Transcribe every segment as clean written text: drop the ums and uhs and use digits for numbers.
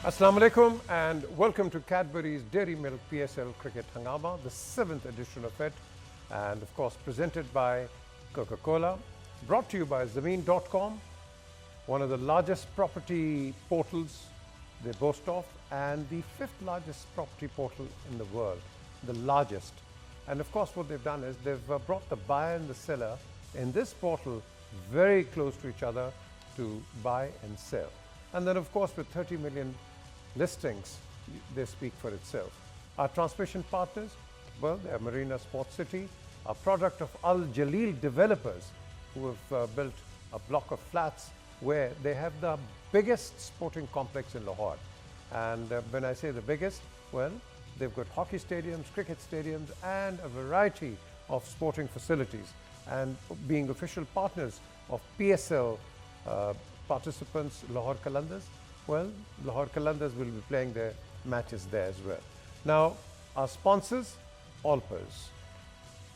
Assalamu alaikum and welcome to Cadbury's Dairy Milk PSL Cricket Hangama, the 7th edition of it, and of course presented by Coca-Cola, brought to you by Zameen.com, one of the largest property portals they boast of, and the 5th largest property portal in the world, the largest. And of course what they've done is they've brought the buyer and the seller in this portal very close to each other to buy and sell. And then of course with 30 million listings, they speak for itself. Our transmission partners, well, they are Marina Sports City, a product of Al Jaleel developers who have built a block of flats where they have the biggest sporting complex in Lahore. And when I say the biggest, well, they've got hockey stadiums, cricket stadiums, and a variety of sporting facilities. And being official partners of PSL participants, Lahore Qalandars, well, Lahore Qalandars will be playing their matches there as well. Now, our sponsors, Allpers.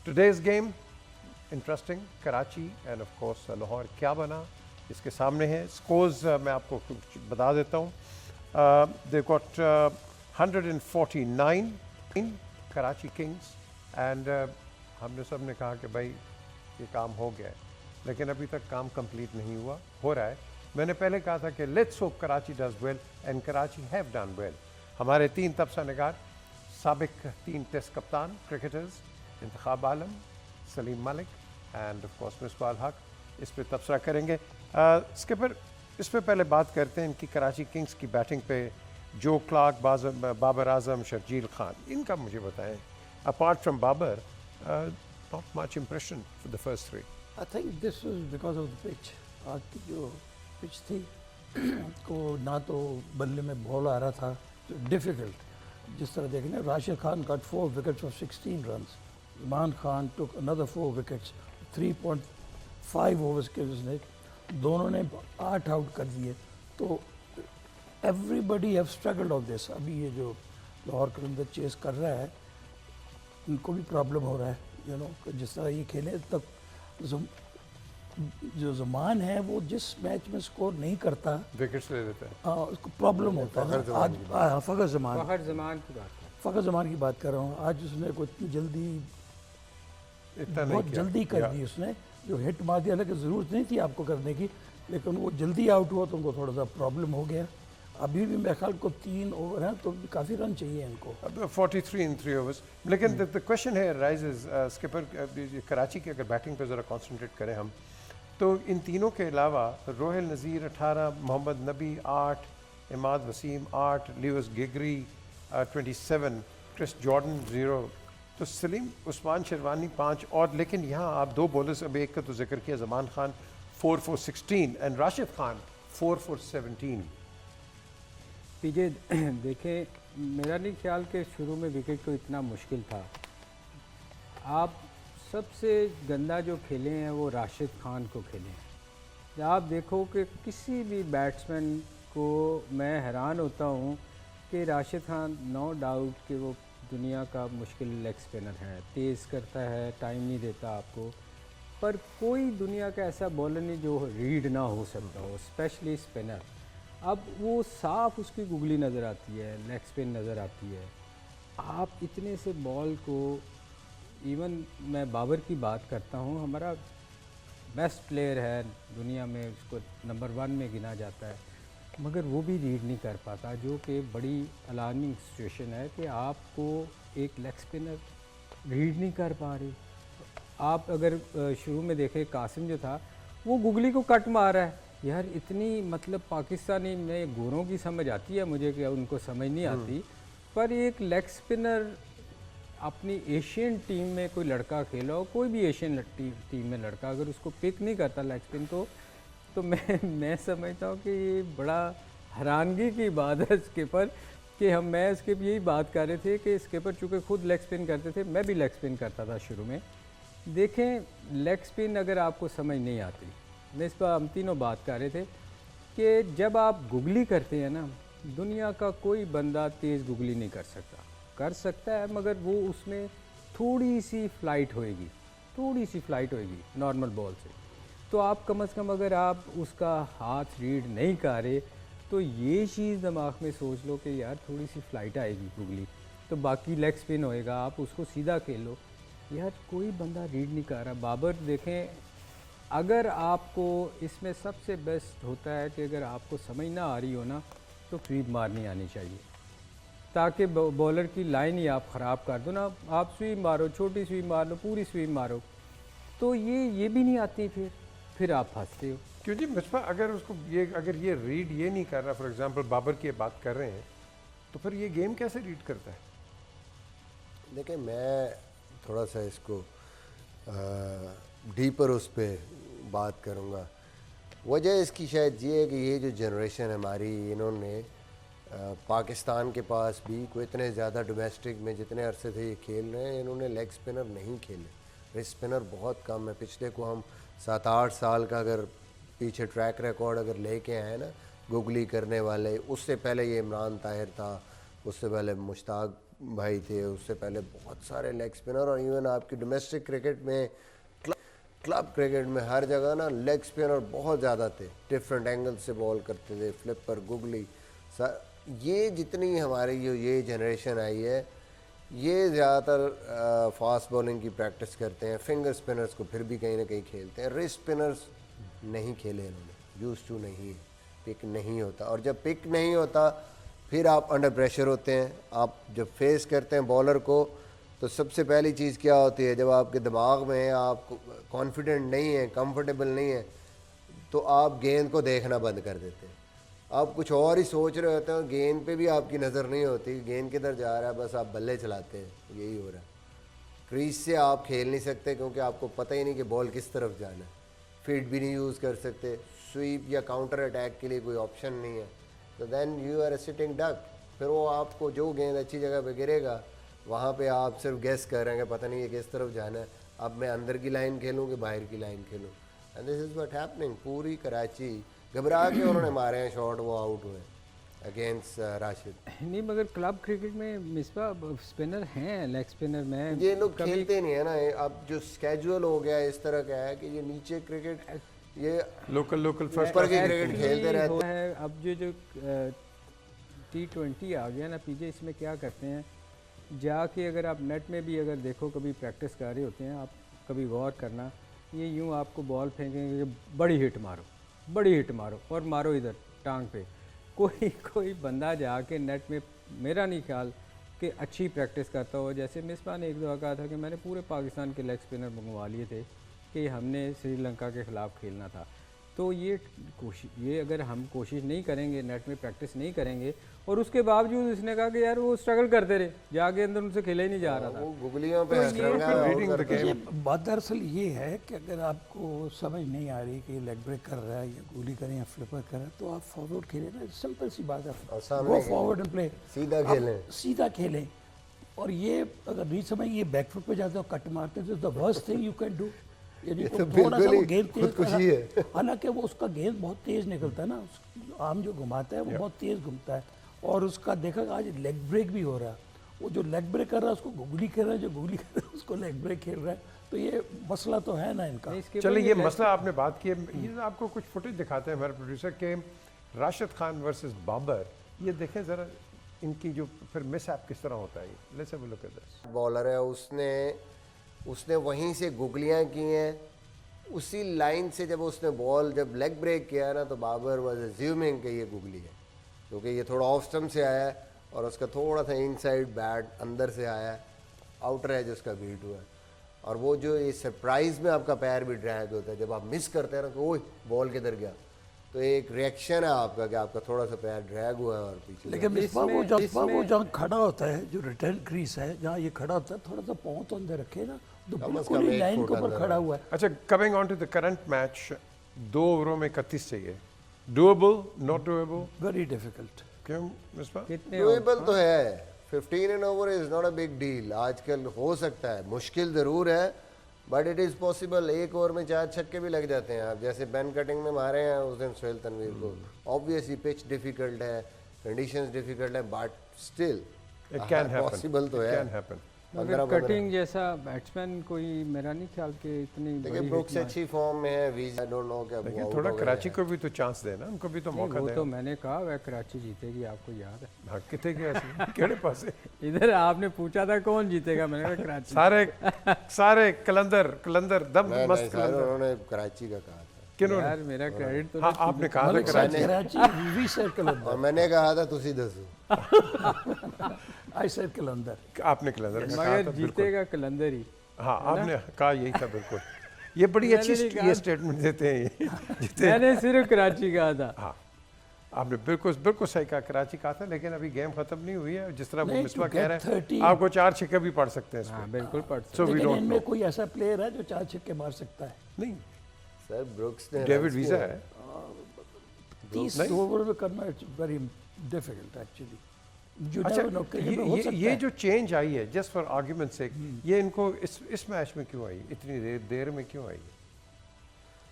Today's game, interesting, Karachi and of course Lahore क्या बना इसके सामने है. Scores मैं आपको कुछ बता देता हूँ. They've got 149 in Karachi Kings and हमने सब ने कहा कि भाई ये काम हो गया है, लेकिन अभी तक काम कंप्लीट नहीं हुआ, हो रहा है. मैंने पहले कहा था कि let's hope Karachi does well and Karachi have done well. हमारे 3 तबसरा निगार, साबिक 3 टेस्ट कप्तान cricketers, Intikhab Alam, Saleem Malik and of course Misbah Haq, इस पर तबसरा करेंगे. स्किपर, इस पर पहले बात करते हैं इनकी कराची किंग्स की बैटिंग पे. जो क्लार्क, बाबर आजम, शर्जील खान, इनका मुझे बताएं. Apart from Babar, not much impression for the first 3. I think this was because of the pitch. आज की जो पिच थी को ना तो बल्ले में बॉल आ रहा था, तो डिफ़िकल्ट. जिस तरह देखें, Rashid Khan got 4 wickets of 16 runs. Imran Khan took another 4 wickets, 3.5 overs के उसने, दोनों ने 8 आउट कर दिए. तो everybody have struggled of this. अभी ये जो लाहौर कलंदर चेस कर रहा है, इनको भी प्रॉब्लम हो रहा है. यू नो, जिस तरह ये खेले तब जो ज़मान है वो जिस मैच में स्कोर नहीं करता, विकेट्स ले लेता है, हाँ, उसको प्रॉब्लम होता है. आज फ़खर ज़मान की बात कर रहा हूँ. आज उसने कुछ जल्दी, बहुत जल्दी कर दी उसने. जो हिट मार दिया, हालांकि ज़रूरत नहीं थी आपको करने की, लेकिन वो जल्दी आउट हुआ तो उनको थोड़ा सा प्रॉब्लम हो गया. अभी भी मेरे ख्याल को 3 ओवर हैं, तो काफ़ी रन चाहिए इनको. 43 इन 3 ओवर्स. लेकिन द क्वेश्चन है राइजेस, स्किपर, कराची की अगर बैटिंग पे ज़रा कॉन्सेंट्रेट करें हम, तो इन तीनों के अलावा रोहिल नज़ीर 18, मोहम्मद नबी 8, इमाद वसीम 8, लियोस गिगरी 27, क्रिस जॉर्डन 0, तो सलीम उस्मान शेरवानी 5. और लेकिन यहाँ आप 2 बॉलर्स, अब एक का तो जिक्र किया, Zaman Khan 4 for 16 and Rashid Khan 4 for 17. पीजे देखें, मेरा नहीं ख्याल कि शुरू में विकेट को इतना मुश्किल था. आप सबसे गंदा जो खेले हैं वो राशिद खान को खेले हैं. आप देखो कि किसी भी बैट्समैन को, मैं हैरान होता हूँ कि राशिद खान नो डाउट कि वो दुनिया का मुश्किल लेग स्पिनर है, तेज़ करता है, टाइम नहीं देता आपको, पर कोई दुनिया का ऐसा बॉलर नहीं जो रीड ना हो सकता हो, स्पेशली स्पिनर. अब वो साफ उसकी गुगली नज़र आती है, लेग स्पिन नज़र आती है. आप इतने से बॉल को, इवन मैं बाबर की बात करता हूँ, हमारा बेस्ट प्लेयर है दुनिया में, उसको नंबर 1 में गिना जाता है, मगर वो भी रीड नहीं कर पाता, जो कि बड़ी अलार्मिंग सिचुएशन है कि आपको एक लेग स्पिनर रीड नहीं कर पा रही. आप अगर शुरू में देखें, कासिम जो था वो गुगली को कट मार रहा है. यार इतनी, मतलब पाकिस्तानी में गोरों की समझ आती है मुझे कि उनको समझ नहीं आती, पर एक लेग स्पिनर अपनी एशियन टीम में कोई लड़का खेला हो, कोई भी एशियन टीम में लड़का अगर उसको पिक नहीं करता लेग स्पिन, तो मैं समझता हूँ कि ये बड़ा हैरानगी की बात है स्किपर, कि मैं स्किप यही बात कर रहे थे कि स्किपर चूँकि खुद लेग स्पिन करते थे, मैं भी लेग स्पिन करता था शुरू में. देखें, लेग स्पिन अगर आपको समझ नहीं आती, मैं इस पर हम तीनों बात कर रहे थे कि जब आप गुगली करते हैं ना, दुनिया का कोई बंदा तेज़ गुगली नहीं कर सकता. कर सकता है मगर वो उसमें थोड़ी सी फ्लाइट होएगी नॉर्मल बॉल से. तो आप कम से कम अगर आप उसका हाथ रीड नहीं कर रहे तो ये चीज़ दिमाग में सोच लो कि यार थोड़ी सी फ्लाइट आएगी गुगली, तो बाकी लेग स्पिन होएगा, आप उसको सीधा खेलो। यार कोई बंदा रीड नहीं कर रहा। बाबर देखें, अगर आपको इसमें सबसे बेस्ट होता है कि अगर आपको समझ ना आ रही हो ना, तो स्वीप मारनी आनी चाहिए, ताकि बॉलर की लाइन ही आप ख़राब कर दो ना। आप स्वीप मारो, छोटी स्वीप मार लो, पूरी स्वीप मारो, तो ये भी नहीं आती, फिर आप फंसते हो। क्यों जी मिसबा, अगर ये रीड ये नहीं कर रहा, फॉर एग्जांपल बाबर की बात कर रहे हैं, तो फिर ये गेम कैसे रीड करता है? देखिए, मैं थोड़ा सा इसको डीपर उस पर बात करूँगा। वजह इसकी शायद ये है कि ये जो जनरेशन हमारी, इन्होंने पाकिस्तान के पास भी कोई इतने ज़्यादा डोमेस्टिक में जितने अरसे से ये खेल रहे हैं, इन्होंने लेग स्पिनर नहीं खेले, रिस्ट स्पिनर बहुत कम है। पिछले को हम 7-8 साल का अगर पीछे ट्रैक रिकॉर्ड अगर लेके आए ना, गुगली करने वाले, उससे पहले ये इमरान ताहिर था, उससे पहले मुश्ताक भाई थे, उससे पहले बहुत सारे लेग स्पिनर, और इवन आपकी डोमेस्टिक क्रिकेट में, क्लब क्रिकेट में हर जगह ना लेग स्पिनर बहुत ज़्यादा थे, डिफरेंट एंगल से बॉल करते थे, फ्लिपर, गुगली। ये जितनी हमारी ये जनरेशन आई है, ये ज़्यादातर फास्ट बॉलिंग की प्रैक्टिस करते हैं। फिंगर स्पिनर्स को फिर भी कहीं ना कहीं खेलते हैं, रिस्ट स्पिनर्स नहीं खेले इन्होंने, यूज टू नहीं है, पिक नहीं होता। और जब पिक नहीं होता, फिर आप अंडर प्रेशर होते हैं। आप जब फेस करते हैं बॉलर को, तो सबसे पहली चीज़ क्या होती है, जब आपके दिमाग में आप कॉन्फिडेंट नहीं है, कंफर्टेबल नहीं है, तो आप गेंद को देखना बंद कर देते हैं। आप कुछ और ही सोच रहे होते हैं, गेंद पे भी आपकी नज़र नहीं होती, गेंद किधर जा रहा है, बस आप बल्ले चलाते हैं, यही हो रहा है। क्रीज से आप खेल नहीं सकते, क्योंकि आपको पता ही नहीं कि बॉल किस तरफ जाना है। फीट भी नहीं यूज़ कर सकते, स्वीप या काउंटर अटैक के लिए कोई ऑप्शन नहीं है, तो then you are a sitting duck. फिर वो आपको जो गेंद अच्छी जगह पे गिरेगा, वहाँ पे आप सिर्फ गेस कर रहे हैं कि पता नहीं है किस तरफ जाना है, अब मैं अंदर की लाइन खेलूँ कि बाहर की लाइन खेलूँ। And this is what happening. पूरी कराची घबरा के उन्होंने मारे हैं शॉट, वो आउट हुए अगेंस्ट राशिद। नहीं, मगर क्लब क्रिकेट में मिसबा स्पिनर हैं, लेग स्पिनर में ये लोग खेलते नहीं है ना। अब जो स्केड्यूल हो गया इस तरह का है कि ये नीचे क्रिकेट, ये लोकल फर्स्ट ऊपर की क्रिकेट खेलते रहते हैं। अब जो T20 आ गया ना पीजे, इसमें क्या करते हैं, जाके अगर आप नेट में भी अगर देखो, कभी प्रैक्टिस कर रहे होते हैं आप, कभी गौर करना, ये यूँ आपको बॉल फेंकेंगे, बड़ी हिट मारो, बड़ी हिट मारो, और मारो इधर टांग पे। कोई बंदा जाके नेट में, मेरा नहीं ख्याल कि अच्छी प्रैक्टिस करता हो। जैसे मिसबा ने एक दफ़ा कहा था कि मैंने पूरे पाकिस्तान के लेग स्पिनर मंगवा लिए थे कि हमने श्रीलंका के ख़िलाफ़ खेलना था। तो ये अगर हम कोशिश नहीं करेंगे, नेट में प्रैक्टिस नहीं करेंगे, और उसके बावजूद इसने कहा कि यार वो स्ट्रगल करते रहे, जाके अंदर उनसे खेला ही नहीं जा रहा था। वो गुगलियों पे हंस रहे हैं। ये बात दरअसल ये है कि अगर आपको समझ नहीं आ रही कि लेग ब्रेक कर रहा है या गोली करें या फ्लिपर कर रहा है, तो आप फॉरवर्ड खेलें ना, सिंपल सी बात है, वो फॉरवर्ड एंड प्ले, सीधा खेलें। और ये अगर नहीं समझ, ये बैकफुट पे जाते हो, कट मारते हैं, तो the worst thing you can do, यानी थोड़ा सा वो गेंद तेज, हालांकि वो उसका गेंद बहुत तेज निकलता है ना, आम जो घुमाता है वो बहुत तेज घूमता है, और उसका देखा आज लेग ब्रेक भी हो रहा है। वो जो लेग ब्रेक कर रहा है उसको गुगली कर रहा है, जो गुगली कर रहा है उसको लेग ब्रेक खेल रहा है। तो ये मसला तो है ना इनका। चलिए, ये मसला आपने बात की है, ये आपको कुछ फुटेज दिखाते हैं हमारे प्रोड्यूसर के, राशिद खान वर्सेस बाबर। ये देखें ज़रा इनकी जो फिर मिस ऐप किस तरह होता है। Let's have a look at this. Bowler है, उसने वहीं से गुगलियाँ की हैं, उसी लाइन से जब उसने बॉल जब लेग ब्रेक किया ना, तो बाबर वाज अज्यूमिंग कि ये गुगली है, क्योंकि ये थोड़ा ऑफ स्टम्प से आया है और उसका थोड़ा सा इनसाइड बैट अंदर से आया है, आउटर एज उसका बीट हुआ है। और वो जो ये सरप्राइज में आपका पैर भी ड्रैग होता है, जब आप मिस करते हैं ना, तो ओह बॉल किधर गया, तो एक रिएक्शन है आपका कि आपका थोड़ा सा पैर ड्रैग हुआ है और पीछे। लेकिन वो जहाँ खड़ा होता है, जो रिटर्न क्रीज है जहाँ ये खड़ा होता है, थोड़ा सा पाँव तो अंदर रखे ना, तो बिल्कुल ही लाइन के ऊपर खड़ा हुआ है। अच्छा, coming on to the current match, 2 ओवरों में 31 चाहिए, doable, not doable? Very difficult. क्यों मिसबा? डूएबल तो है, 15 an over is not a big deal. आजकल हो सकता है, मुश्किल ज़रूर है, but it is possible. 1 over में 4 छक्के भी लग जाते हैं। आप जैसे बैन कटिंग में मारे हैं उस दिन सोहेल तनवीर को, ऑब्वियसली पिच डिफिकल्ट है, कंडीशंस डिफिकल्ट है, but still it can happen, possible तो है। Can happen. मगर 15 कटिंग जैसा बैट्समैन कोई मेरा नहीं ख्याल के इतनी देखिए बड़ी ब्रुक्स हिट मार- अच्छी फॉर्म में है, वी आई डोंट नो क्या वो लेकिन out थोड़ा हो गए कराची हैं। को भी तो चांस देना, उनको भी तो नहीं, मौका वो देना। तो मैंने कहा वह कराची जीतेगी, आपको याद है। हाँ, कितने के ऐसे केड़े पासे इधर आपने पूछा था कौन जीतेगा, मैंने कहा कराची। सारे कलंदर दम नहीं मस्त नहीं सर, कलंदर उन्होंने कराची का कहा था किन्होंने? यार मेरा क्रेडिट तो हाँ, आपने कहा था मलिक साहब कराची। कराची, वी सेड कलंदर, और मैंने कहा था तुसी दसो। आई सेड कलंदर। आपने कलंदर का कहा था, मगर बिल्कुल। जीतेगा कलंदर ही। हाँ, आपने कहा यही था, बिल्कुल। ये बड़ी मैंने अच्छी नहीं ये कहा। स्टेटमेंट देते हैं ये जीते। मैंने सिर्फ कराची कहा था। हाँ, आपने बिल्कुल सही कहा, कराची कहा था, लेकिन अभी गेम खत्म नहीं हुई है। जिस तरह वो नहीं, मिसबा to कह get रहे हैं, 30 आपको 4 छक्के भी पड़ सकते हैं हाँ इसमें। बिल्कुल पढ़ So we लेकिन don't इनमें know। कोई ऐसा प्लेयर है जो 4 छक्के मार सकता है? नहीं, सर ब्रुक्स ने डेविड runs वीजा किए। है। 30 नहीं। ओवर में करना it's very difficult actually. You अच्छा, never know, cricket में हो सकता ये है। जो चेंज आई है, जस्ट फॉर आर्ग्यूमेंट से, ये इनको इस मैच में क्यों आई, इतनी देर में क्यों आई?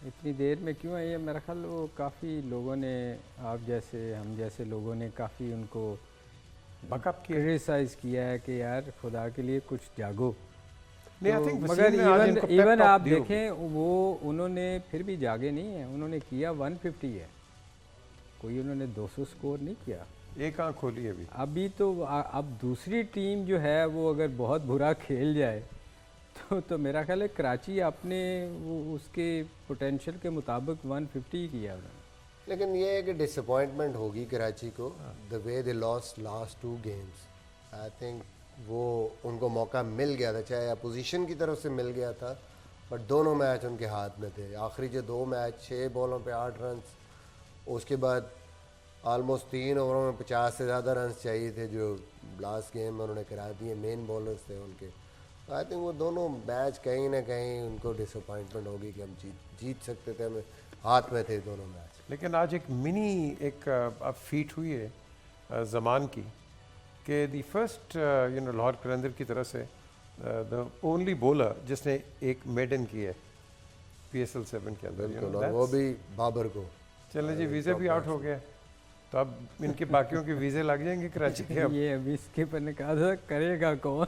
इतनी देर में क्यों है ये, मेरा ख्याल वो काफ़ी लोगों ने, आप जैसे हम जैसे लोगों ने काफ़ी उनको बकअप किया। क्रिटिसाइज किया है कि यार खुदा के लिए कुछ जागो। नहीं, आई तो थिंक मगर वसीम ने आज इनको इवन pep talk आप दी होगी। देखें वो उन्होंने फिर भी जागे नहीं है, उन्होंने किया 150 है, कोई उन्होंने 200 स्कोर नहीं किया। एक आंख खोली है अभी। अभी तो अब दूसरी टीम जो है वो अगर बहुत बुरा खेल जाए तो मेरा ख्याल है कराची अपने वो उसके पोटेंशियल के मुताबिक 150 ही किया उन्होंने। लेकिन ये है कि डिसअपॉइंटमेंट होगी कराची को, the way they lost last 2 games. I think वो उनको मौका मिल गया था, चाहे अपोजिशन की तरफ से मिल गया था, बट दोनों मैच उनके हाथ में थे। आखिरी जो 2 मैच 6 बॉलों पे 8 रन, उसके बाद ऑलमोस्ट 3 ओवरों में 50 से ज़्यादा रन चाहिए थे जो लास्ट गेम में उन्होंने करा दिए। मेन बॉलर्स थे उनके। आई थिंक वो दोनों मैच कहीं ना कहीं उनको डिसअपॉइंटमेंट होगी कि हम जीत सकते थे, हमें हाथ में थे दोनों मैच। लेकिन आज एक मिनी अब फीट हुई है ज़मान की कि दी फर्स्ट लाहौर कलंदर की तरफ से द ओनली बॉलर जिसने एक मेडन की है PSL 7 के अंदर। बिल्कुल, और वो भी बाबर को। चलें जी, वीज़े भी आउट हो गए, तो अब इनके बाकियों के वीज़े लग जाएंगे कराची के। अब ये अभी स्किपर ने कहा था करेगा कौन।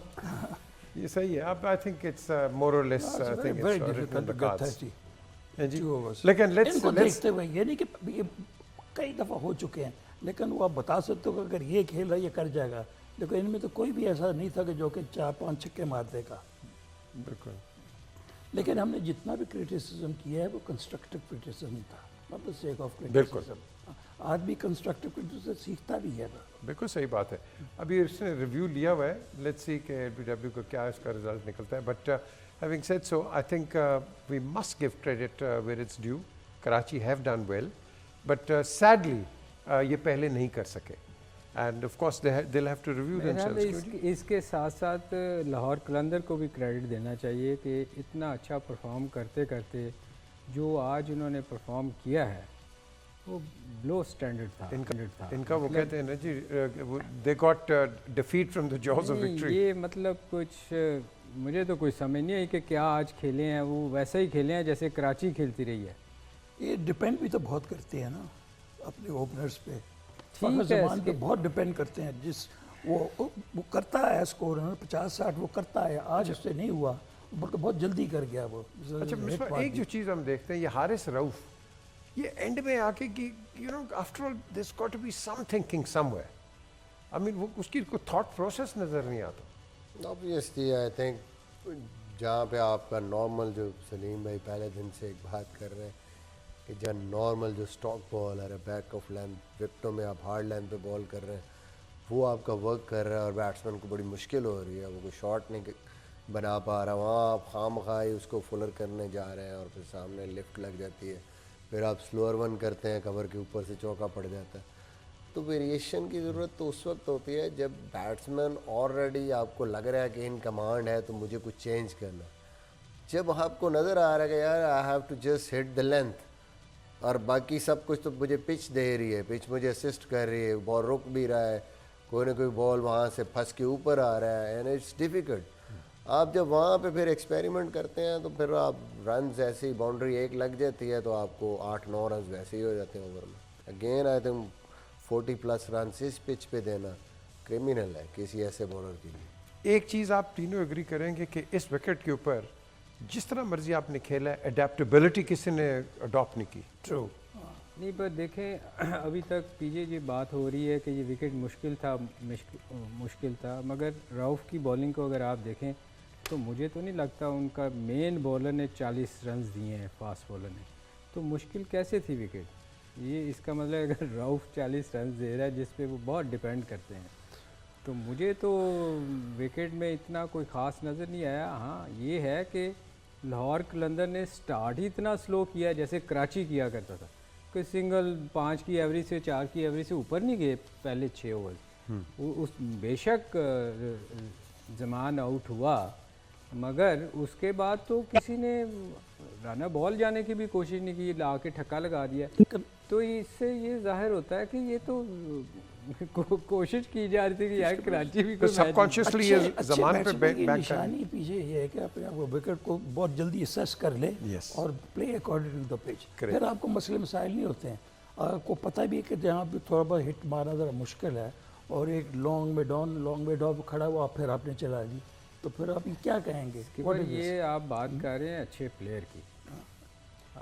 ये सही है। अब I think it's more or less I think very it's difficult written to the get cards. 30 जी, 2 overs। लेकिन लेट्स इनको देखते हुए ये नहीं कि ये कई दफ़ा हो चुके हैं, लेकिन वो आप बता सकते हो कि अगर ये खेल रहा है ये कर जाएगा। देखो इनमें तो कोई भी ऐसा नहीं था कि जो कि 4-5 छक्के मार देगा। बिल्कुल। लेकिन हमने जितना भी क्रिटिसिज्म किया है वो कंस्ट्रक्टिव क्रिटिसिज्म था, नॉट द सेक ऑफ बिल्कुल। क्रिटिसिज्म। आदमी कंस्ट्रक्टिव क्रिटिसिज्म सीखता भी है ना। बिल्कुल सही बात है। अभी इसने रिव्यू लिया हुआ है, लेट्स सी कि LBW का क्या इसका रिजल्ट निकलता है। But having said so, I think we must give credit where it's due. Karachi have done well, but sadly ये पहले नहीं कर सके, and of course they will have to review मेरा ख्याल है देमसेल्व्स। इसके साथ साथ लाहौर कलंदर को भी क्रेडिट देना चाहिए कि इतना अच्छा परफॉर्म करते करते जो आज उन्होंने परफॉर्म किया है वो लो स्टैंडर्ड था। इनका वो कहते हैं ना जी, they got defeat from the jaws of नहीं, विक्ट्री। ये मतलब कुछ मुझे तो कोई समझ नहीं आई कि क्या आज खेले हैं, वो वैसे ही खेले हैं जैसे कराची खेलती रही है। ये डिपेंड भी तो बहुत करते हैं ना अपने ओपनर्स पे। ठीक है, ज़मान पे इसके- बहुत डिपेंड करते हैं। जिस वो करता है स्कोर 50-60 वो करता है, आज उससे नहीं हुआ, बल्कि बहुत जल्दी कर गया वो। अच्छा हिट मिसबा, मार एक दी। जो चीज़ हम देखते हैं, ये हारिस रऊफ, ये एंड में आके कि after all this got to be some thinking somewhere. I mean वो उसकी कोई थॉट प्रोसेस नज़र नहीं आता। ऑब्वियसली आई थिंक जहाँ पे आपका नॉर्मल, जो सलीम भाई पहले दिन से एक बात कर रहे हैं कि जहाँ नॉर्मल जो स्टॉक बॉलर है, बैक ऑफ लेंथ, विकेटों में आप हार्ड लेंथ पे बॉल कर रहे हैं, वो आपका वर्क कर रहा है और बैट्समैन को बड़ी मुश्किल हो रही है, वो कोई शॉट नहीं बना पा रहा, वहाँ आप खामखाई उसको फुलर करने जा रहे हैं और फिर सामने लिफ्ट लग जाती है, फिर आप स्लोअर वन करते हैं, कवर के ऊपर से चौका पड़ जाता है। तो वेरिएशन की ज़रूरत तो उस वक्त होती है जब बैट्समैन ऑलरेडी आपको लग रहा है कि इन कमांड है तो मुझे कुछ चेंज करना। जब आपको नज़र आ रहा है कि यार I have to just hit the length और बाकी सब कुछ तो मुझे पिच दे रही है, पिच मुझे असिस्ट कर रही है, बॉल रुक भी रहा है, कोई ना कोई बॉल वहाँ से फंस के ऊपर आ रहा है, एंड इट्स डिफ़िकल्ट। आप जब वहाँ पे फिर एक्सपेरिमेंट करते हैं तो फिर आप रन ऐसे ही, बाउंड्री एक लग जाती है तो आपको 8-9 रन वैसे ही हो जाते हैं ओवर में। अगेन आई थिंक 40+ रन इस पिच पे देना क्रिमिनल है किसी ऐसे बॉलर के लिए। एक चीज़ आप तीनों एग्री करेंगे कि इस विकेट के ऊपर जिस तरह मर्जी आपने खेला है, एडेप्टेबिलिटी किसी ने अडॉप्ट नहीं की। ट्रू। नहीं, पर देखें अभी तक पीजे जी बात हो रही है कि ये विकेट मुश्किल था, मगर राउफ की बॉलिंग को अगर आप देखें तो मुझे तो नहीं लगता उनका मेन बॉलर ने 40 रन दिए हैं, फास्ट बॉलर ने, तो मुश्किल कैसे थी विकेट? ये इसका मतलब अगर राउफ 40 रन दे रहा है जिस पे वो बहुत डिपेंड करते हैं, तो मुझे तो विकेट में इतना कोई ख़ास नज़र नहीं आया। हाँ, ये है कि लाहौर कलंदर ने स्टार्ट ही इतना स्लो किया जैसे कराची किया करता था कि सिंगल 5 की एवरेज से 4 की एवरेज से ऊपर नहीं गए पहले 6 ओवर। उस बेशक जमान आउट हुआ, मगर उसके बाद तो किसी ने रन बॉल जाने की भी कोशिश नहीं की, ला के ठक्का लगा दिया। तो इससे ये जाहिर होता है कि ये तो कोशिश की जा रही थी कि यार कराची भी तो सबकॉन्शियसली ये ज़मान पे बैक निशानी पीछे ये है कि अपने आप विकेट को बहुत जल्दी असेस कर ले Yes. और play according to the pitch, Correct. फिर आपको मसले मसाइल नहीं होते हैं। आपको पता भी है कि जहाँ पे थोड़ा बहुत हिट मारना ज़रा मुश्किल है और एक लॉन्ग में डॉन खड़ा हुआ फिर आपने चला दी, तो फिर आप ये क्या कहेंगे? केवल ये आप बात कर रहे हैं अच्छे प्लेयर की।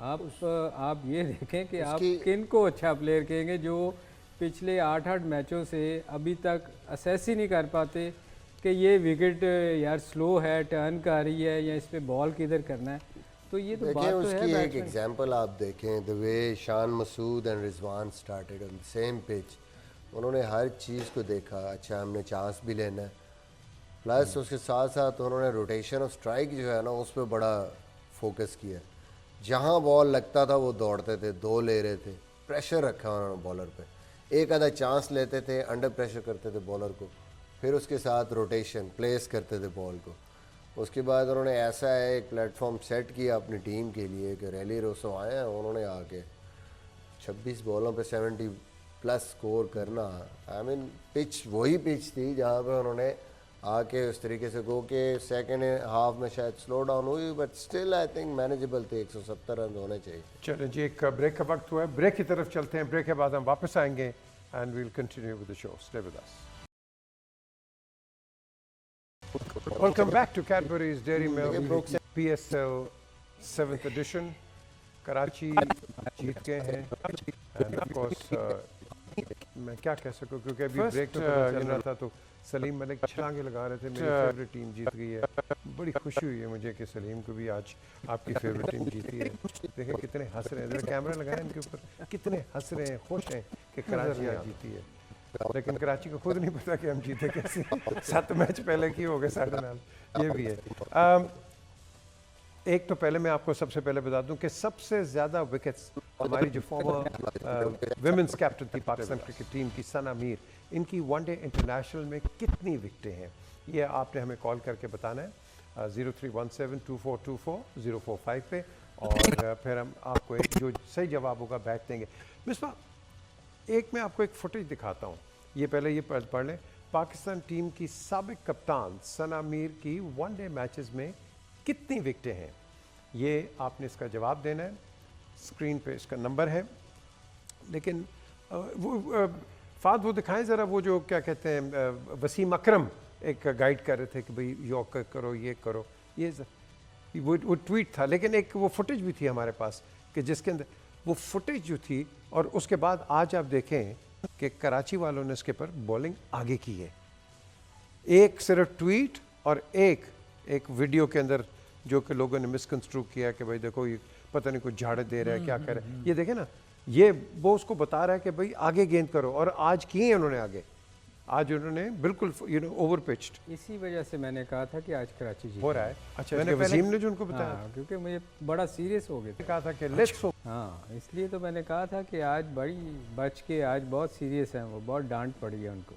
आप ये देखें कि आप किन को अच्छा प्लेयर कहेंगे जो पिछले 8-8 मैचों से अभी तक असेस ही नहीं कर पाते कि ये विकेट यार स्लो है, टर्न कर रही है, या इस पे बॉल किधर करना है। तो ये तो बात देखें तो है उसकी एक बैट्समैन। एग्जांपल आप देखें, the way Shan Masood and Rizwan started on the same pitch. उन्होंने हर चीज़ को देखा, अच्छा हमने चांस भी लेना है, प्लस उसके साथ साथ उन्होंने रोटेशन ऑफ स्ट्राइक जो है ना उस पर बड़ा फोकस किया। जहाँ बॉल लगता था वो दौड़ते थे, 2 ले रहे थे, प्रेशर रखा उन्होंने बॉलर पे, एक आधा चांस लेते थे, अंडर प्रेशर करते थे बॉलर को, फिर उसके साथ रोटेशन प्लेस करते थे बॉल को। उसके बाद उन्होंने ऐसा एक प्लेटफॉर्म सेट किया अपनी टीम के लिए कि रैली रोसो आए हैं, उन्होंने आके 26 बॉलों पे 70 प्लस स्कोर करना। आई मीन पिच वही पिच थी जहाँ पे उन्होंने आके उस तरीके से गो के सेकेंड हाफ में शायद स्लो डाउन हुई, but still I think manageable थे, 170 रन होने चाहिए। चलें जी, एक ब्रेक का वक्त हुआ है, ब्रेक की तरफ चलते हैं। ब्रेक के बाद हम वापस आएंगे and we'll continue with the show. Stay with us. Welcome back to Cadbury's dairy milk PSL 7th edition. Karachi जीत गए हैं एंड ऑफ कोर्स मैं क्या कह सकूं क्योंकि अभी ब्रेक में पता चल रहा था तो सलीम मलिक छलांगे लगा रहे थे, मेरी फेवरेट टीम जीत गई है। बड़ी खुशी हुई है मुझे कि सलीम को भी आज आपकी फेवरेट टीम जीती है। देखें कितने हंस रहे हैं, कैमरा लगाएं इनके ऊपर, कितने हंस रहे हैं, खुश हैं कि कराची आज जीती है। लेकिन कराची को खुद नहीं पता कि हम जीते कैसे। 7 मैच पहले की हो गए साढ़े नाल, ये भी है। एक तो पहले मैं आपको सबसे पहले बता दूं कि सबसे ज़्यादा विकेट्स हमारी जो फॉर्मर विमेंस कैप्टन थी पाकिस्तान क्रिकेट टीम की सना मीर, इनकी वनडे इंटरनेशनल में कितनी विकेटें हैं ये आपने हमें कॉल करके बताना है 03172424 पे, और फिर हम आपको एक जो सही जवाब होगा बैच देंगे। मिसबा, एक मैं आपको एक फुटेज दिखाता हूँ, ये पहले ये पढ़ लें। पाकिस्तान टीम की साबिक कप्तान सना मीर की वनडे मैचेस में कितनी विकेटें हैं, ये आपने इसका जवाब देना है। स्क्रीन पे इसका नंबर है, लेकिन फाद वो दिखाएं ज़रा, वो जो क्या कहते हैं वसीम अकरम एक गाइड कर रहे थे कि भाई यॉर्कर करो, ये करो, ये वो ट्वीट था, लेकिन एक वो फुटेज भी थी हमारे पास कि जिसके अंदर वो फुटेज जो थी, और उसके बाद आज आप देखें कि कराची वालों ने इसके पर बॉलिंग आगे की है। एक सिर्फ ट्वीट और एक वीडियो के अंदर जो कि लोगों ने मिसकंस्ट्रू किया कि भाई देखो ये पता नहीं कुछ झाड़ दे रहा है, क्या कर रहा है। ये देखें ना, ये वो उसको बता रहा है कि भाई आगे गेंद करो, और आज किए उन्होंने आगे, आज उन्होंने बिल्कुल ओवर पिच्ड। इसी वजह से मैंने कहा था कि आज कराची जीत हो रहा है। अच्छा, मैंने वसीम ने जो उनको बताया, हाँ, क्योंकि मुझे बड़ा सीरियस हो गया था, कहा था कि लेट्स हो। हाँ, इसलिए तो मैंने कहा था कि आज बड़ी बच के, आज बहुत सीरियस हैं वो, बहुत डांट पड़ी है उनको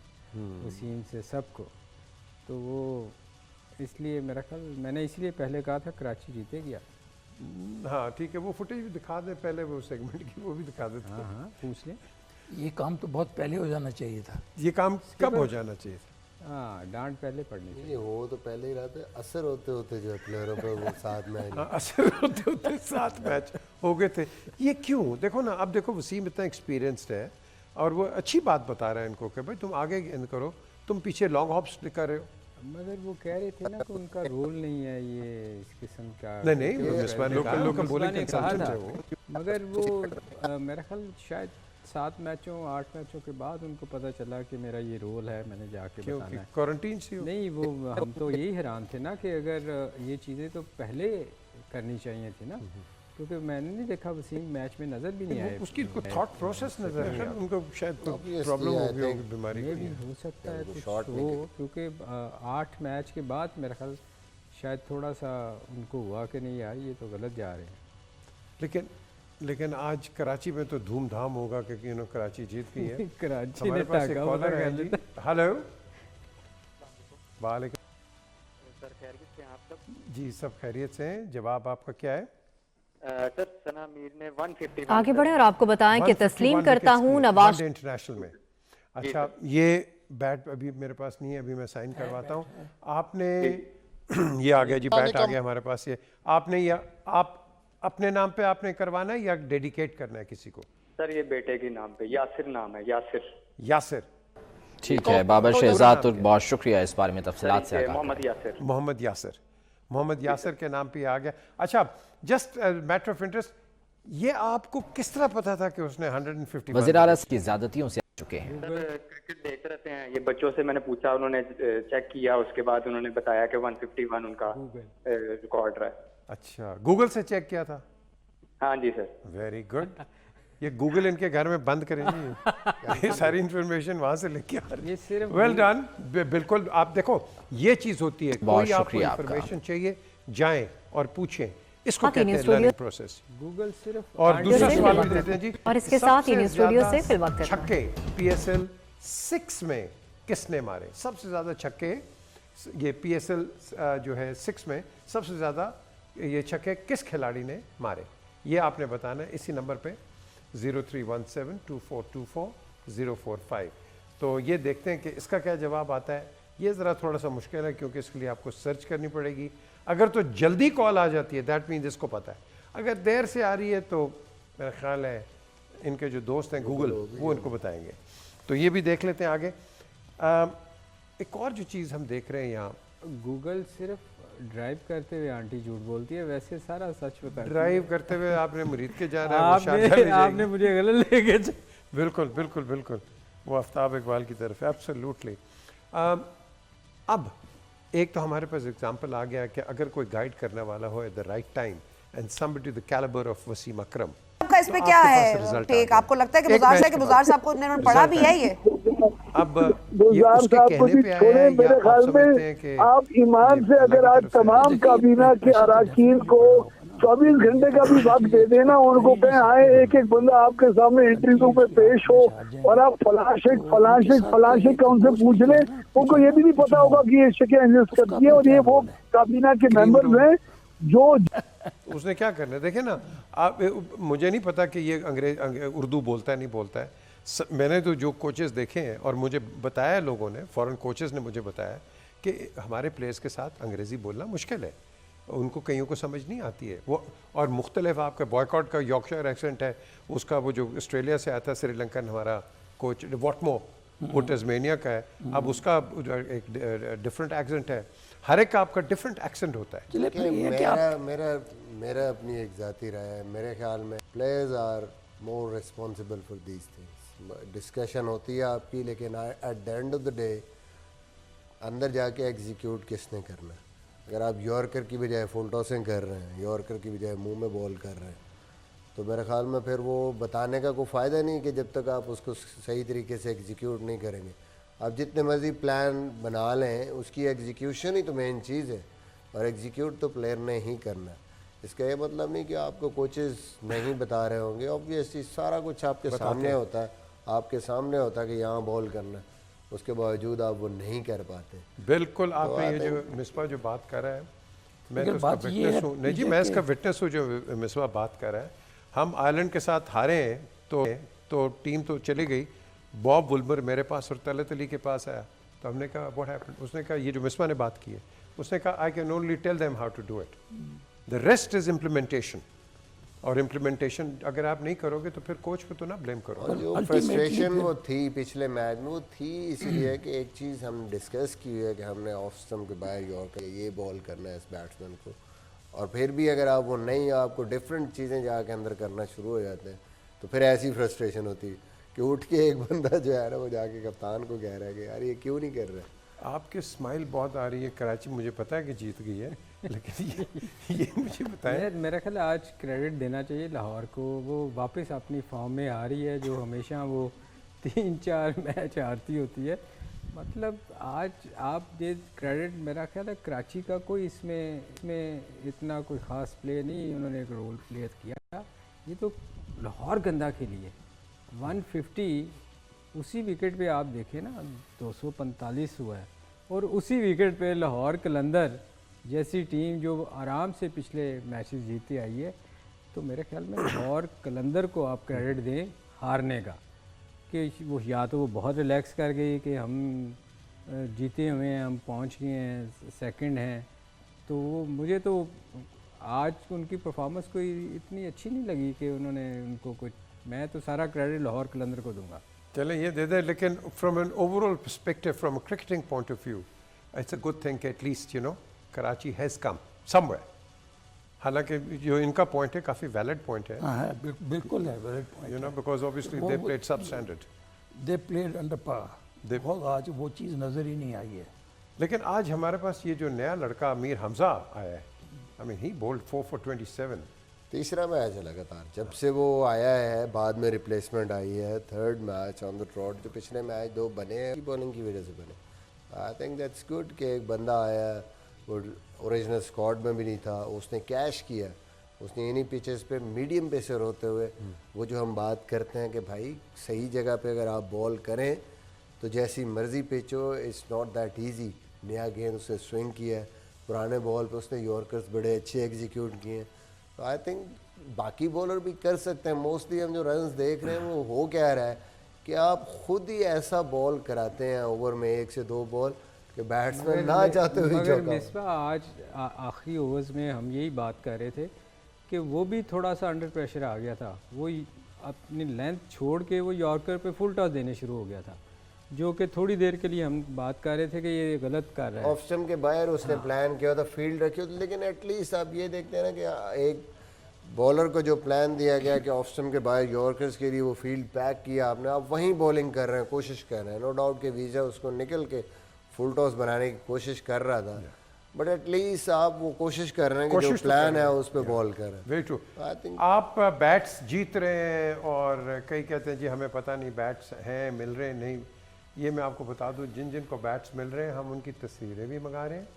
वसीम से सबको, तो वो इसलिए मेरा ख्याल मैंने इसलिए पहले कहा था कराची जीतेगी। हाँ ठीक है, वो फुटेज भी दिखा दें पहले, वो सेगमेंट की वो भी दिखा देते। हाँ हाँ, पूछ लें। ये काम तो बहुत पहले हो जाना चाहिए था। ये काम कब हो जाना चाहिए था? हाँ, डांट पहले पड़नी चाहिए। ये हो तो पहले ही रहा था, असर होते होते जो प्लेयरों पे वो 7 मैच असर होते होते 7 मैच हो गए थे। ये क्यों? देखो ना, अब देखो वसीम इतना एक्सपीरियंस्ड है और वो अच्छी बात बता रहा है इनको कि भाई तुम आगे गेंद करो, तुम पीछे लॉन्ग हॉप्स कर रहे हो, मगर वो कह रहे थे ना कि उनका रोल नहीं है ये इस किस्म का। नहीं, वो मिसबा ने कहा, लोकल बॉलिंग मिसबा ने कहा कंसल्टेंट था, है वो। मगर वो मेरा ख्याल शायद 7 मैचों 8 मैचों के बाद उनको पता चला कि मेरा ये रोल है, मैंने जाके क्योंकि बताना है। क्वारंटीन से हो। नहीं, वो हम तो यही हैरान थे ना कि अगर ये चीज़ें तो पहले करनी चाहिए थी ना, क्योंकि मैंने नहीं देखा वसीम मैच में नज़र भी नहीं आए। उसकी कोई थॉट प्रोसेस नजर नहीं आता। उनको शायद कोई Obviously, प्रॉब्लम हो I गई think होगी, बीमारी ये कोई भी है। हो सकता है कुछ शॉट हो, क्योंकि 8 मैच के बाद मेरा ख्याल शायद थोड़ा सा उनको हुआ कि नहीं यार ये तो गलत जा रहे हैं। लेकिन आज कराची में तो धूमधाम होगा क्योंकि इन्होंने कराची जीत गई है। कराची हमारे ने पास एक ताका कॉलर है जी। हेलो, वालेकुम सर खैरियत से हैं आप सब? जी, सब खैरियत से हैं। जवाब आपका क्या है? सर सना मीर ने 151 आगे बढ़े और आपको बताएं कि 151 तस्लीम करता विकेट्स हूं किए, नवाज वनडे इंटरनेशनल में। अच्छा, ये बैट अभी मेरे पास नहीं है, अभी मैं साइन करवाता हूँ। आपने ये आ गया जी, बैट आ गया हमारे पास। ये आपने या आप अपने नाम पे आपने करवाना है या डेडिकेट करना है किसी को? सर ये बेटे के नाम पे यासिर नाम है, यासिर। यासिर, ठीक है बाबर शहजाद, तो बहुत शुक्रिया इस बारे में तफसीलात से आगाह मोहम्मद यासिर। मोहम्मद यासिर के नाम पे आ गया। अच्छा, जस्ट मैटर ऑफ इंटरेस्ट, ये आपको किस तरह पता था कि उसने 150? वज़ीर आला की ज़्यादतियों से आ चुके हैं। सर क्रिकेट देखते रहते हैं ये, बच्चों से मैंने पूछा, उन्होंने चेक किया, उसके बाद उन्होंने बताया कि 151 उनका रिकॉर्ड रहा है। अच्छा, गूगल से चेक किया था? हाँ जी सर। Very good. ये गूगल इनके घर में बंद करें जी। ये सारी इंफॉर्मेशन वहां से लेके आ रही ये सिर्फ वेल डन। बिल्कुल, आप देखो ये चीज होती है, बहुत कोई आपको शुक्रिया आपका। इंफॉर्मेशन चाहिए, जाएं और पूछें, इसको बाकी कहते हैं news studio- learning process. Google सिर्फ और दूसरा से सवाल फिल भी वक्त देते हैं जी, और इसके साथ ही न्यूज़ स्टूडियो से फिल वक्त छक्के PSL 6 में किसने मारे? सबसे ज्यादा छक्के ये PSL जो है 6 में सबसे ज्यादा ये छक्के किस खिलाड़ी ने मारे? ये आपने बताना है इसी नंबर पे 03172424 तो ये देखते हैं कि इसका क्या जवाब आता है। ये ज़रा थोड़ा सा मुश्किल है क्योंकि इसके लिए आपको सर्च करनी पड़ेगी। अगर तो जल्दी कॉल आ जाती है दैट मीन्स इसको पता है, अगर देर से आ रही है तो मेरा ख्याल है इनके जो दोस्त हैं गूगल वो इनको बताएंगे। तो ये भी देख लेते हैं आगे। एक और जो चीज़ हम देख रहे हैं यहाँ, गूगल सिर्फ ड्राइव करते हुए आंटी झूठ बोलती है, वैसे सारा सच बताती है। ड्राइव करते हुए आपने मुरीद के जाना है, वो शारजा ले जाएगी। आपने मुझे गलत लेके बिल्कुल बिल्कुल बिल्कुल, वो आफ्ताब इकबाल की तरफ, एब्सोल्युटली। अब एक तो हमारे पास एग्जांपल आ गया कि अगर कोई गाइड करने वाला हो at the right time and somebody the calibre of Wasim Akram, आपका इस पे क्या है टेक? आपको लगता है कि गुजार साहब के गुजार साहब को ने पढ़ा भी है ये? अब ये उसके कहने पे आया है या आप समझते हैं कि आप ईमान से अगर आज तमाम काबीना के अराकीन को 24 घंटे का भी वक्त दे देना, उनको कहें आए एक एक बंदा आपके सामने इंटरव्यू में पेश हो और आप फलाशिक का उनसे पूछ लें, उनको ये भी नहीं पता होगा कि ये शिकें एडजस्ट करती है और ये वो काबीना के मेंबर्स हैं जो उसने क्या करना है। देखे ना आप, मुझे नहीं पता कि ये उर्दू बोलता है नहीं बोलता है। मैंने तो जो कोचेस देखे हैं और मुझे बताया लोगों ने, फॉरेन कोचेस ने मुझे बताया कि हमारे प्लेयर्स के साथ अंग्रेज़ी बोलना मुश्किल है, उनको कईयों को समझ नहीं आती है वो। और मुख्तलिफ आपका बॉयकॉट का यॉर्कशायर एक्सेंट है, उसका वो जो ऑस्ट्रेलिया से आता है श्रीलंकन हमारा कोच वॉटमो, वो टस्मेनिया का है, अब उसका एक डिफरेंट एक्सेंट है। हर एक का आपका डिफरेंट एक्सेंट होता है। मेरा अपनी एक ज़ाती राय है, मेरे ख्याल में players are more responsible for these things. Discussion होती है आपकी, लेकिन at the end of the day अंदर जाके एग्जीक्यूट किसने करना है। अगर आप यॉर्कर की बजाय फुल टॉसिंग कर रहे हैं, यॉर्कर की बजाय मुंह में बॉल कर रहे हैं, तो मेरे ख्याल में फिर वो बताने का कोई फ़ायदा नहीं कि जब तक आप उसको सही तरीके से एग्जीक्यूट नहीं करेंगे। आप जितने मर्जी प्लान बना लें, उसकी एग्जीक्यूशन ही तो मेन चीज़ है, और एग्जीक्यूट तो प्लेयर ने ही करना है। इसका ये मतलब नहीं कि आपको कोचेस नहीं बता रहे होंगे, ऑब्वियसली सारा कुछ आपके सामने होता है, आपके सामने होता है कि यहाँ बॉल करना है, उसके बावजूद आप वो नहीं कर पाते। बिल्कुल, आपने ये जो मिसबा जो बात कर रहा है, मैं तो उसका विटनेस हूँ। नहीं जी, मैं इसका विटनेस हूँ जो मिसबा बात कर रहा है। हम आयरलैंड के साथ हारे हैं तो टीम तो चली गई। बॉब वुल्बर मेरे पास और तलत अली के पास आया, तो हमने कहा व्हाट हैपेंड। उसने कहा ये जो मिसबा ने बात की है, उसने कहा I can only tell them how to do it, the rest is implementation. और इम्प्लीमेंटेशन अगर आप नहीं करोगे तो फिर कोच पे तो ना ब्लेम करो। और जो फ्रस्ट्रेशन वो थी पिछले मैच में, वो थी इसलिए कि एक चीज़ हम डिस्कस की है कि हमने ऑफ स्टंप के बाहर यॉर्कर ये बॉल करना है इस बैट्समैन को, और फिर भी अगर आप वो नहीं, आपको डिफरेंट चीज़ें जाके अंदर करना शुरू हो जाते हैं तो फिर ऐसी फ्रस्ट्रेशन होती है कि उठ के एक बंदा जो है ना वो जाके कप्तान को कह रहा है कि यार ये क्यों नहीं कर रहे। आपके स्माइल बहुत आ रही है। कराची मुझे पता है कि जीत गई है, लेकिन ये मुझे बताएं। मेरा ख्याल आज क्रेडिट देना चाहिए लाहौर को, वो वापस अपनी फॉर्म में आ रही है जो हमेशा वो 3-4 मैच हारती होती है। मतलब आज आप ये क्रेडिट, मेरा ख्याल है कराची का कोई इसमें इतना कोई ख़ास प्ले नहीं उन्होंने एक रोल प्ले किया। ये तो लाहौर गंदा खेली है। 150 उसी विकेट पे आप देखें ना 245 हुआ है, और उसी विकेट पे लाहौर कलंदर जैसी टीम जो आराम से पिछले मैचेस जीतती आई है, तो मेरे ख्याल में लाहौर कलंदर को आप क्रेडिट दें हारने का, कि वो या तो वो बहुत रिलैक्स कर गई कि हम जीते हुए हैं, हम पहुंच गए हैं, सेकंड हैं, तो मुझे तो आज उनकी परफॉर्मेंस कोई इतनी अच्छी नहीं लगी कि उन्होंने उनको कुछ, मैं तो सारा क्रेडिट लाहौर कलंदर को दूंगा। चलें ये दे दे, लेकिन from an overall perspective, from a cricketing point of view, it's a good thing कि at least Karachi has come somewhere. हालांकि जो इनका पॉइंट है काफ़ी वैलिड पॉइंट है। हाँ, बिल्कुल है valid point. Because obviously they played सब स्टैंडर्ड, दे प्लेड अंडर पार। बहुत आज वो चीज़ नज़र ही नहीं आई है। लेकिन आज हमारे पास ये जो नया लड़का अमीर हमजा आया है, I mean he bowled 4 for 27। तीसरा मैच है लगातार जब से वो आया है, बाद में रिप्लेसमेंट आई है, third match on the trout. जो पिछले मैच 2 बने हैं बॉलिंग की वजह से बने। आई थिंक दैट्स गुड कि एक बंदा आया, वो ओरिजिनल स्क्वाड में भी नहीं था, उसने कैश किया, उसने इन्हीं पिचेस पे मीडियम पेसर होते हुए वो जो हम बात करते हैं कि भाई सही जगह पे अगर आप बॉल करें तो जैसी मर्जी पिच हो, इट्स नॉट दैट ईजी। नया गेंद उसने स्विंग किया है, पुराने बॉल पे उसने यॉर्कर्स बड़े अच्छे एग्जीक्यूट किए हैं। तो आई थिंक बाकी बॉलर भी कर सकते हैं। मोस्टली हम जो रन्स देख रहे हैं वो हो क्या रहा है कि आप खुद ही ऐसा बॉल कराते हैं ओवर में 1 से 2 बॉल कि बैट्समैन ना चाहते हुए मगर मिसबा आज आखिरी ओवर्स में हम यही बात कर रहे थे कि वो भी थोड़ा सा अंडर प्रेशर आ गया था, वो अपनी लेंथ छोड़ के वो यॉर्कर पे फुल टॉस देने शुरू हो गया था, जो कि थोड़ी देर के लिए हम बात कर रहे थे कि ये गलत कर रहा है। ऑफ स्टंप के बाहर उसने प्लान किया था, फील्ड रखी होती, लेकिन एटलीस्ट आप ये देखते हैं ना कि एक बॉलर को जो प्लान दिया गया कि ऑफ स्टंप के बाहर यॉर्कर्स के लिए वो फील्ड पैक किया आपने, आप वहीं बॉलिंग कर रहे हैं, कोशिश कर रहे हैं। नो डाउट कि वीज़ा उसको निकल के फुल टॉस बनाने की कोशिश कर रहा था, बट एटलीस्ट आप वो कोशिश कर रहे हैं कि जो प्लान है उस पर बॉल कर रहे हैं। Very true. आप बैट्स जीत रहे हैं और कई कहते हैं जी हमें पता नहीं बैट्स हैं, मिल रहे हैं नहीं। ये मैं आपको बता दूं, जिन जिन को बैट्स मिल रहे हैं हम उनकी तस्वीरें भी मंगा रहे हैं,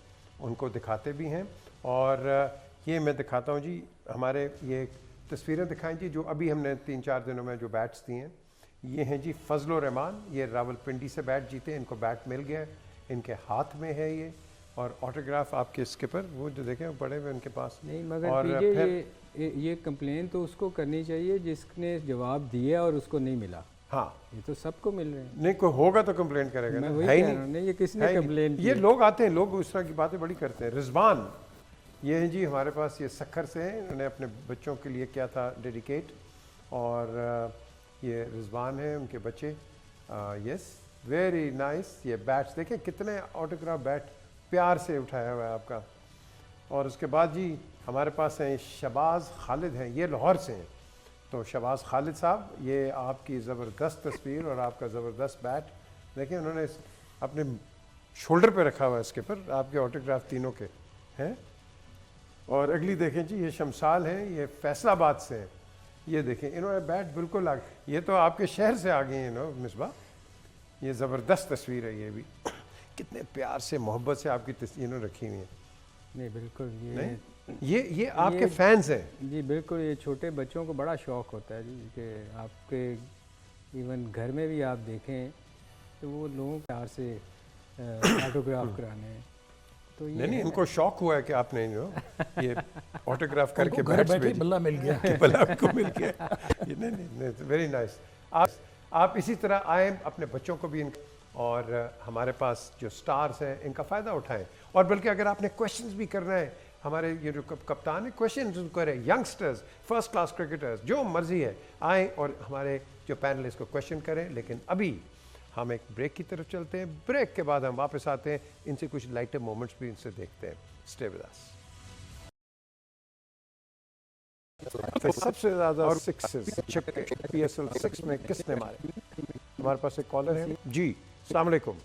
उनको दिखाते भी हैं। और ये मैं दिखाता हूँ जी, हमारे ये तस्वीरें दिखाएं जी जो अभी हमने 3-4 दिनों में जो बैट्स दिए हैं। ये हैं जी फजल रहमान, ये रावलपिंडी से बैट जीते, इनको बैट मिल गया, इनके हाथ में है ये, और ऑटोग्राफ आपके स्किपर वो जो देखें वो पड़े हुए उनके पास। नहीं मगर पीजे ये कंप्लेन तो उसको करनी चाहिए जिसने जवाब दिया और उसको नहीं मिला। हाँ, ये तो सबको मिल रहे हैं। नहीं कोई होगा तो कंप्लेंट करेगा ना, है ही नहीं। ये किसने कंप्लेन की? ये लोग आते हैं, लोग उस तरह की बातें बड़ी करते हैं। रिजवान ये हैं जी हमारे पास, ये सखर से हैं, इन्होंने अपने बच्चों के लिए किया था डेडिकेट, और ये रिजवान है उनके बच्चे। Yes very nice. ये बैट्स देखें कितने ऑटोग्राफ बैट प्यार से उठाया हुआ है आपका। और उसके बाद जी हमारे पास हैं शहबाज खालिद हैं, ये लाहौर से हैं। तो शहबाज खालिद साहब, ये आपकी ज़बरदस्त तस्वीर और आपका ज़बरदस्त बैट देखें, उन्होंने अपने शोल्डर पे रखा हुआ है इसके पर, आपके ऑटोग्राफ तीनों के हैं। और अगली देखें जी, ये शमसाल हैं, ये फैसलाबाद से हैं। ये देखें इन्होंने बैट बिल्कुल ये तो आपके शहर से आ गए हैं मिसबा। ये ज़बरदस्त तस्वीर है, ये भी कितने प्यार से मोहब्बत से आपकी तस्वीरें रखी हुई हैं। नहीं बिल्कुल, ये आपके फैंस हैं जी। बिल्कुल, ये छोटे बच्चों को बड़ा शौक़ होता है जी कि आपके इवन घर में भी आप देखें तो वो लोगों प्यार से ऑटोग्राफ कराने हैं। तो ये नहीं इनको शौक हुआ है कि आपने ये ऑटोग्राफ करके घर बैठे बल्ला मिल गया, बल्ला आपको मिल गया। नहीं वेरी नाइस। आप इसी तरह आए, अपने बच्चों को भी और हमारे पास जो स्टार्स हैं इनका फ़ायदा उठाएं। और बल्कि अगर आपने क्वेश्चंस भी करना है, हमारे ये जो कप्तान है क्वेश्चन करे, यंगस्टर्स, फर्स्ट क्लास क्रिकेटर्स, जो मर्जी है आए और हमारे जो पैनलिस्ट को क्वेश्चन करें। लेकिन अभी हम एक ब्रेक की तरफ चलते हैं, ब्रेक के बाद हम वापस आते हैं, इनसे कुछ लाइटर मोमेंट्स भी इनसे देखते हैं। स्टे विद अस। सबसे ज्यादा सिक्सेस छक्के PSL 6 में किसने मारे? हमारे पास एक कॉलर है जी। अस्सलाम वालेकुम।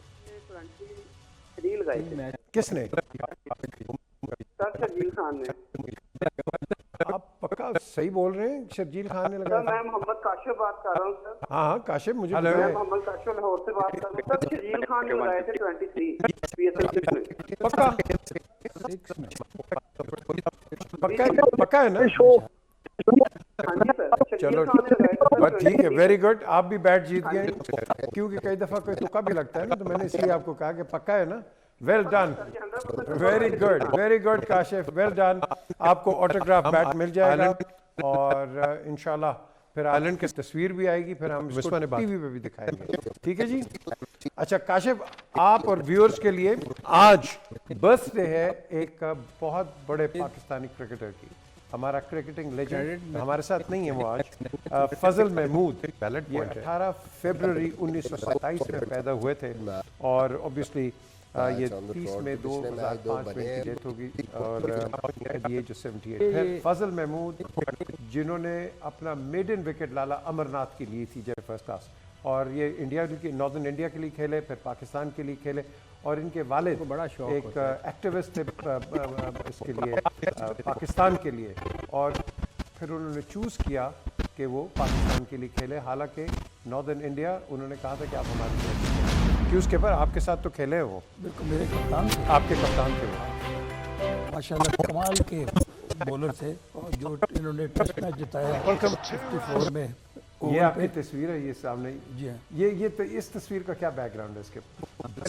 किसने? शर्जील खान ने। आप पक्का सही बोल रहे हैं? शर्जील खान ने लगाया? मैं मोहम्मद काशिफ बात कर रहा हूँ सर। हाँ हाँ काशिफ, मुझे मैं मोहम्मद काशिफ लाहौर से बात कर रहा हूँ सर। शर्जील खान ने लगाए थे 23 PSL 6 में। पक्का? पक्का है ना? चलो बस ठीक है, वेरी गुड। आप भी बैट जीत गए, क्योंकि कई दफा कोई तुक्का भी लगता है ना, तो मैंने इसलिए आपको कहा कि पक्का है ना। Well done, very good Kashif, well done. आपको ऑटोग्राफ बैट मिल जाएगा और इंशाल्लाह फिर आइलैंड की तस्वीर भी आएगी, फिर हम इसको टीवी पे भी दिखाएंगे। ठीक है जी। अच्छा काशिफ, आप और व्यूअर्स के लिए आज बर्थडे है एक बहुत बड़े पाकिस्तानी क्रिकेटर की। हमारा क्रिकेटिंग लेजेंड हमारे साथ नहीं है वो आज, फजल महमूद। ये 18 फरवरी 1927 में पैदा हुए थे और ऑब्वियसली ये 30 में 2005 में इनकी डेथ होगी और ये जो 78 है। फजल महमूद जिन्होंने अपना मेडन विकेट लाला अमरनाथ की ली थी जय फर्स्ट क्लास, और ये इंडिया के नॉर्दर्न इंडिया के लिए खेले, फिर पाकिस्तान के लिए खेले, और इनके वालिद बड़ा शौक एक एक्टिविस्ट थे इसके लिए, पाकिस्तान के लिए, और फिर उन्होंने चूज़ किया कि वो पाकिस्तान के लिए खेले। हालांकि नॉर्दर्न इंडिया उन्होंने कहा था कि आप हमारे लिए, कि उसके पर आपके साथ तो खेले हैं वो। बिल्कुल मेरे कप्तान, आपके कप्तान थे वो, माशाल्लाह कमाल के बॉलर थे, और जो इन्होंने टेस्ट मैच जिताया 54 में। ये आपकी तस्वीर है ये सामने जी हाँ। ये तो इस तस्वीर का क्या बैकग्राउंड है इसके?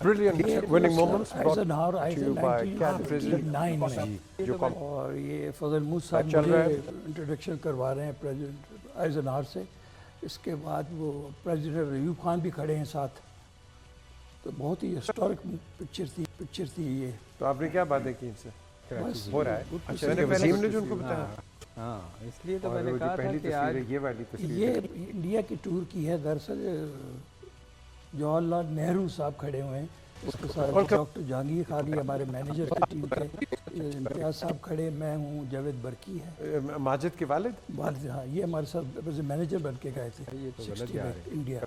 Brilliant winning moments by cat president 9 में जो और ये फजल महमूद साहब मुझे इंट्रोडक्शन करवा रहे हैं प्रेसिडेंट आइजनहावर से। इसके बाद वो प्रेसिडेंट अयूब खान भी खड़े हैं साथ, तो बहुत ही हिस्टोरिक पिक्चर थी ये। तो आपने क्या बातें की इनसे? हो रहा है। अच्छा, मैंने वसीम ने जो उनको बताया, हाँ इसलिए तो मैंने कहा था कि आज ये वाली तस्वीर ये इंडिया की टूर की है। दरअसल जवाहरलाल नेहरू साहब खड़े हुए हैं, उसके साथ डॉक्टर जहांगीर खान हमारे मैनेजर की टीम के, इम्तियाज साहब खड़े, मैं हूँ, जावेद बरकी है, माजिद के वालिद। हाँ ये हमारे साथ मैनेजर बन के गए थे। ये तो गलत है इंडिया।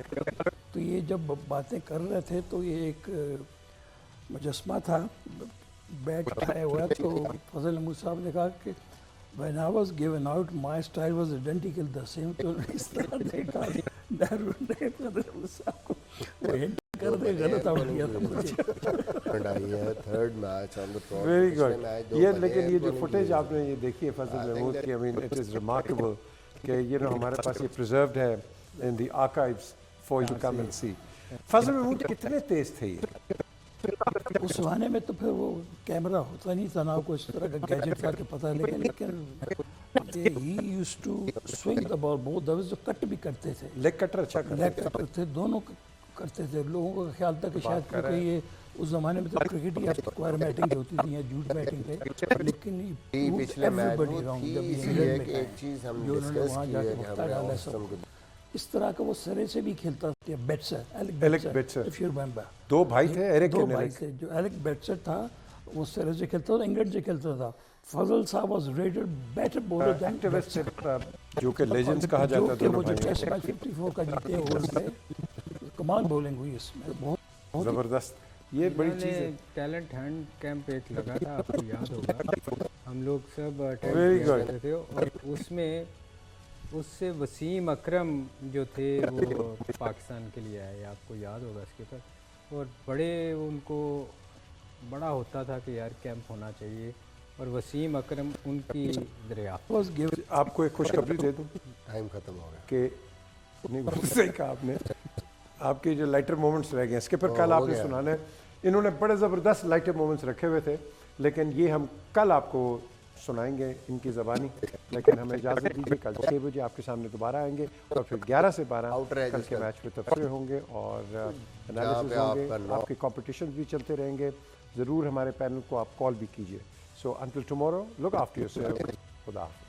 तो ये जब बातें कर रहे थे तो ये एक मुजस्मा था बैट उठाया हुआ, तो फजल महमूद साहब ने कहा कि When I was given out, my style was identical the same. तो इस तरह देखा नेहरू ने फजल साहब को वो हिंट कर दे, गलत आउट किया था मुझे। Third match on the top. Very good. ये लेकिन ये जो फुटेज आपने ये देखी है फजल महमूद की, I mean it is remarkable कि ये ना हमारे पास ये प्रिजर्व्ड है in the archives for you to come and see. Fazal Mahmood कितने तेज थे ये? उस जमाने में तो फिर वो कैमरा होता नहीं था ना, कोई इस तरह का गैजेट का पता नहीं, लेकिन he used to swing the ball बहुत दफे, जो कट भी करते थे, लेग कटर अच्छा करते थे, दोनों करते थे। लोगों का ख्याल था कि शायद क्योंकि ये उस जमाने में तो क्रिकेट ही स्क्वायर बैटिंग होती थी या जूट बैटिंग थे, लेकिन पिछले मैच में एक चीज हम डिस्कस किए, इस तरह का वो सरे से भी खेलता था। बेट्सर, एलेक बेट्सर, इफ यू रिमेंबर, दो भाई थे, एरिक दो भाई थे। जो एलेक बेट्सर था वो सरे से खेलता था, इंग्लैंड से खेलता था। Fazal sahab was rated better bowler than batsman, जो कि लेजेंड्स कहा जाता था। वो जो टेस्ट मैच 54 का जीते हुए थे, कमाल बॉलिंग हुई इसमें, बहुत जबरदस्त। ये बड़ी चीज है। टैलेंट हंट कैंप एक लगा था, आपको याद होगा, हम लोग सब अटेंड करते थे, और उसमें उससे वसीम अकरम जो थे वो पाकिस्तान के लिए आए, आपको याद होगा इसके ऊपर, और बड़े उनको बड़ा होता था कि यार कैंप होना चाहिए, और वसीम अकरम उनकी दरियाफ्त। आपको एक खुशखबरी दे दूं, टाइम खत्म हो गया कि नहीं सही कहा आपने, आपके जो लाइटर मोमेंट्स रह गए इसके पर कल आपने सुनाने, इन्होंने बड़े ज़बरदस्त लाइटर मोमेंट्स रखे हुए थे, लेकिन ये हम कल आपको सुनाएंगे इनकी ज़बानी। लेकिन हमें इजाज़त दीजिए, कल 6 बजे आपके सामने दोबारा आएंगे, और फिर 11 से 12 कल के मैच पे तफसीर होंगे और एनालिसिस होंगे, आपके कॉम्पिटिशन भी चलते रहेंगे। ज़रूर हमारे पैनल को आप कॉल भी कीजिए। So until tomorrow, look after yourself. Khuda Hafiz.